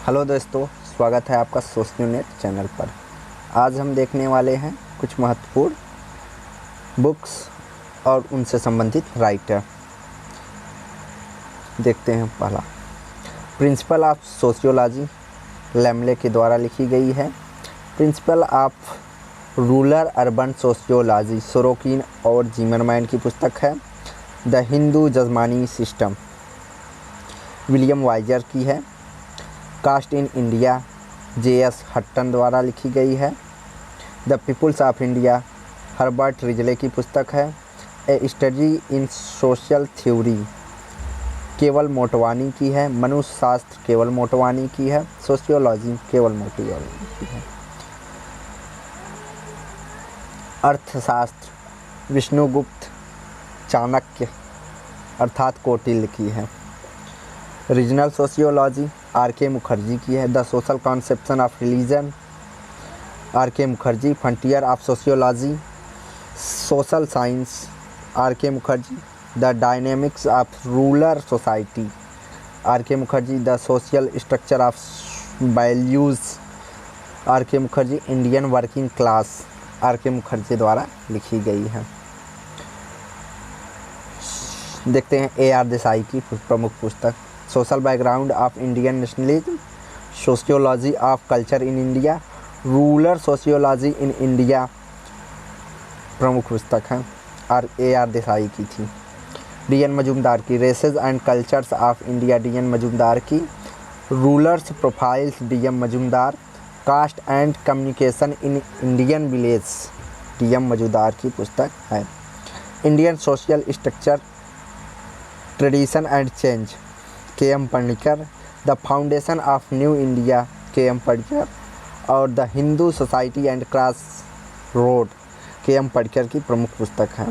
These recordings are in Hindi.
हेलो दोस्तों, स्वागत है आपका सोशल नेट चैनल पर। आज हम देखने वाले हैं कुछ महत्वपूर्ण बुक्स और उनसे संबंधित राइटर। देखते हैं पहला, प्रिंसिपल ऑफ सोशियोलॉजी, लैमले के द्वारा लिखी गई है। Principle of rural urban sociology, Sorokin और जिमरमैन की पुस्तक है। The Hindu jajmani system, William Wiser की है। Cast in India, J.S. Hutton द्वारा लिखी गई है। The peoples of India, Herbert Risley की पुस्तक है। A study in social theory, Kewal Motwani की है। मनुष्य शास्त्र, केवल मोटवानी की है। सोशियोलॉजी, केवल मोटवानी की है। अर्थशास्त्र, विष्णुगुप्त चाणक्य अर्थात कौटिल्य की है। Regional sociology, R.K. मुखर्जी की है। The social conception of religion, R.K. Mukherjee. Frontier of sociology, social science, R.K. Mukherjee. The dynamics of rural society, R.K. Mukherjee. The social structure of values, R.K. Mukherjee. Indian working class, R.K. Mukherjee द्वारा लिखी गई है। देखते हैं A.R. देसाई की प्रमुख पुस्तक, social background of Indian nationalism, sociology of culture in India, rural sociology in India प्रमुख पुस्तक है और A.R. देसाई की थी। D.N. मजूमदार की races and cultures of India, D.N. Majumdar की। Rulers profiles, D.M. Majumdar. Caste and communication in Indian village, D.M. Majumdar की पुस्तक है। Indian social structure, tradition and change, K.M. Panikkar. The foundation of new India, K.M. Panikkar. और the Hindu society and cross road, K.M. Panikkar की प्रमुख पुस्तक है।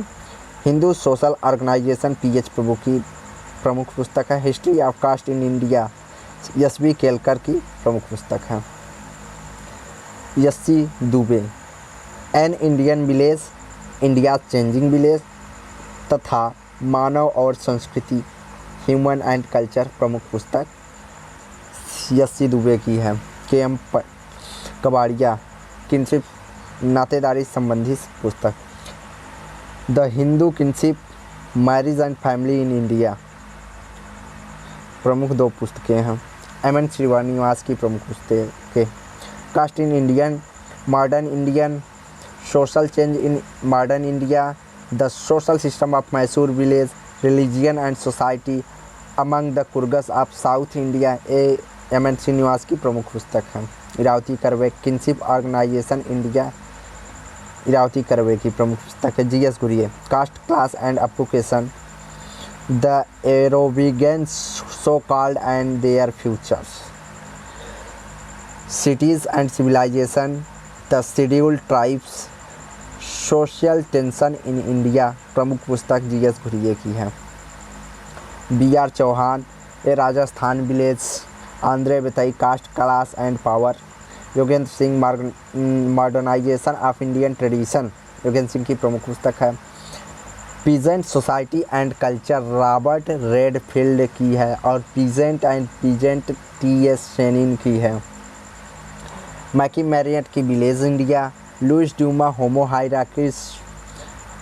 Hindu social organisation, P.H. प्रभु की प्रमुख पुस्तक है। History of caste in India, S.B. Kelkar की प्रमुख पुस्तक है। S.C. Dube, an Indian village, India changing village तथा मानव और संस्कृति, ह्यूमन एंड कल्चर प्रमुख पुस्तक S.C. दुबे की है। K.M. कबाड़िया, किनशिप नातेदारी संबंधी पुस्तक। The Hindu kinship, marriage and family in India प्रमुख दो पुस्तकें हैं। M.N. श्रीवानिवास की प्रमुख पुस्तकें, caste in Indian, modern Indian, social change in modern India, the social system of Mysore village, religion and society among the Coorgs of south India, M.N. Srinivas की प्रमुख पुस्तक है। Irawati Karve, kinship organisation India, Irawati Karve की प्रमुख पुस्तक है। G.S. Ghurye, caste class and occupation, the एरोविगेंस so called and their futures, cities and civilisation, the scheduled tribes, social tension in India प्रमुख पुस्तक G.S. घुरिये की है। B.R. Chauhan, a Rajasthan village, Andre Beteille, caste class and power, Yogendra Singh, modernisation of Indian tradition, Yogendra Singh की प्रमुख पुस्तक है। Peasant society and culture, Robert Redfield की है। और पीजेंट एंड पीजेंट, T.S. शेनिन की है। मैकी मैरियट की विलेज इंडिया, लुइस ड्यूमा, होमो हायरार्कीज,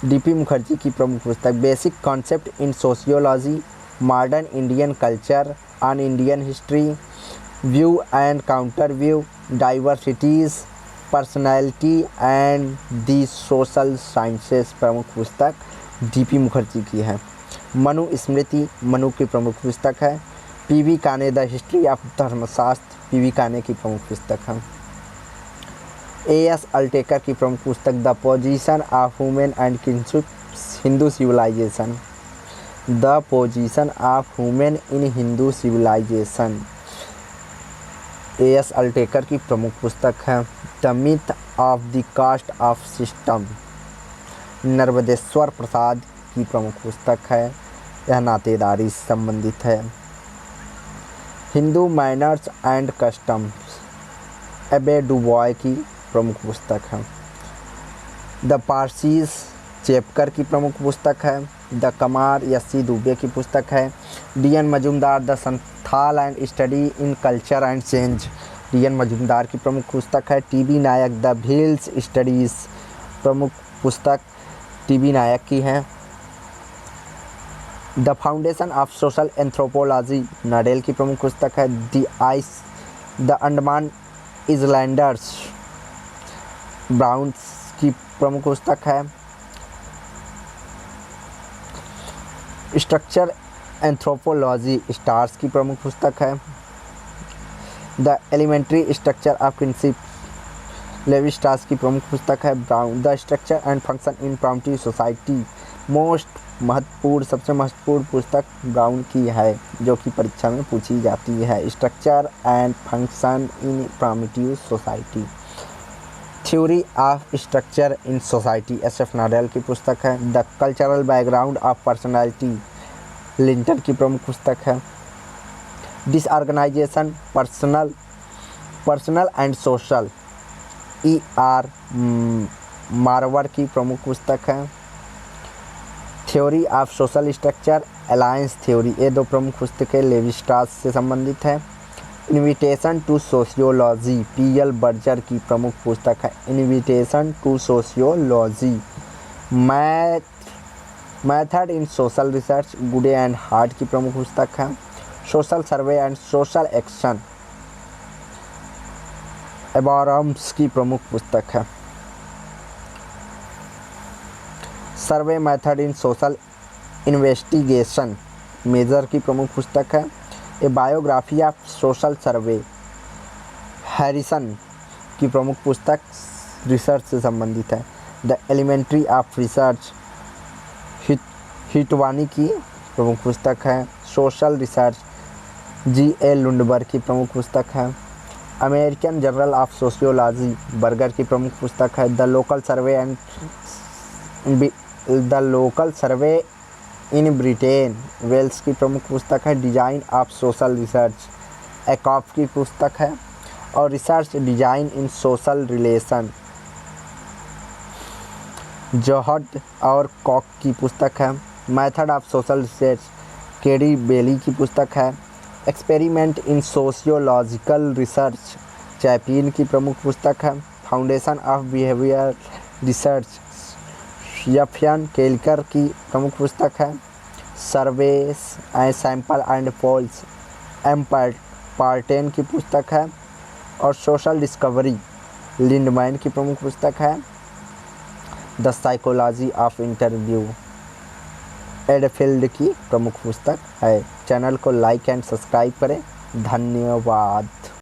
D.P. मुखर्जी की प्रमुख पुस्तक। Basic concept in sociology, modern Indian culture, on Indian history, view and counter view, diversities, personality and the social sciences प्रमुख पुस्तक D.P. मुखर्जी की है। मनु स्मृति, मनु की प्रमुख पुस्तक है। P.V. काने, द हिस्ट्री ऑफ धर्मशास्त्र, P.V. काने की प्रमुख पुस्तक है। A.S. अल्टेकर की प्रमुख पुस्तक the position of women and kinship, Hindu civilisation, the position of women in Hindu civilisation, A.S. Altekar की प्रमुख पुस्तक है। The myth of the caste of system, Narmadeshwar Prasad की प्रमुख पुस्तक है। यह नातेदारी से संबंधित है। हिंदू मैनर्स एंड कस्टम्स, एबे डुबॉय की प्रमुख पुस्तक है। द पारसीज, चेपकर की प्रमुख पुस्तक है। The Kumar, S.C. दुबे की पुस्तक है। D.N. मजूमदार, द थाल and study in culture and change, D N. Majumdar की प्रमुख पुस्तक है। T B. Nayak, the wheels studies, प्रमुख पुस्तक टी.बी. नायक की है। The foundation of social anthropology, Nadel की प्रमुख पुस्तक है। द अंडमान आइलैंडर्स, ब्राउन्स की प्रमुख पुस्तक है। स्ट्रक्चर एंथ्रोपोलॉजी, स्टार्स की प्रमुख पुस्तक है। The elementary structure of kinship, Levi Strauss की प्रमुख पुस्तक है। Brown, the structure and function in primary society, सबसे महत्वपूर्ण पुस्तक ब्राउन की है जो कि परीक्षा में पूछी जाती है। Structure and function in primary society, theory of structure in society, S F. Nadel की पुस्तक है। The cultural background of personality, Linton की प्रमुख पुस्तक है। Disorganization personal and social, E.R. Mowrer की प्रमुख पुस्तक है। Theory of social structure, alliance theory, ये दो प्रमुख पुस्तकें लेवी स्ट्रास से संबंधित है। Invitation to sociology, P.L. Berger की प्रमुख पुस्तक है। Invitation to sociology, method in social research, Goode and Hatt की प्रमुख पुस्तक है। Social survey and social action, Abrams की प्रमुख पुस्तक है। Survey method in social investigation, Major की प्रमुख पुस्तक है। A biography of social survey, Harrison की प्रमुख पुस्तक रिसर्च से संबंधित है। The elementary of research, Whitney की प्रमुख पुस्तक है। Social research, G.A. लुंडबर्ग की प्रमुख पुस्तक है। American journal of sociology, Berger की प्रमुख पुस्तक है। The local survey in Britain, Wells की प्रमुख पुस्तक है। Design of social research, Ackoff की पुस्तक है। और research design in social relation, Jahoda और कॉक की पुस्तक है। Method of social research, K D Bailey की पुस्तक है। Experiment in sociological research, Chapin की प्रमुख पुस्तक है। फाउंडेशन ऑफ बिहेवियर रिसर्च, यफियन केलकर की प्रमुख पुस्तक है। Surveys and sample and polls, M Parten की पुस्तक है। और सोशल डिस्कवरी, लिंडमैन की प्रमुख पुस्तक है। द साइकोलॉजी ऑफ इंटरव्यू, एडफील्ड की प्रमुख पुस्तक है। चैनल को लाइक एंड सब्सक्राइब करें। धन्यवाद।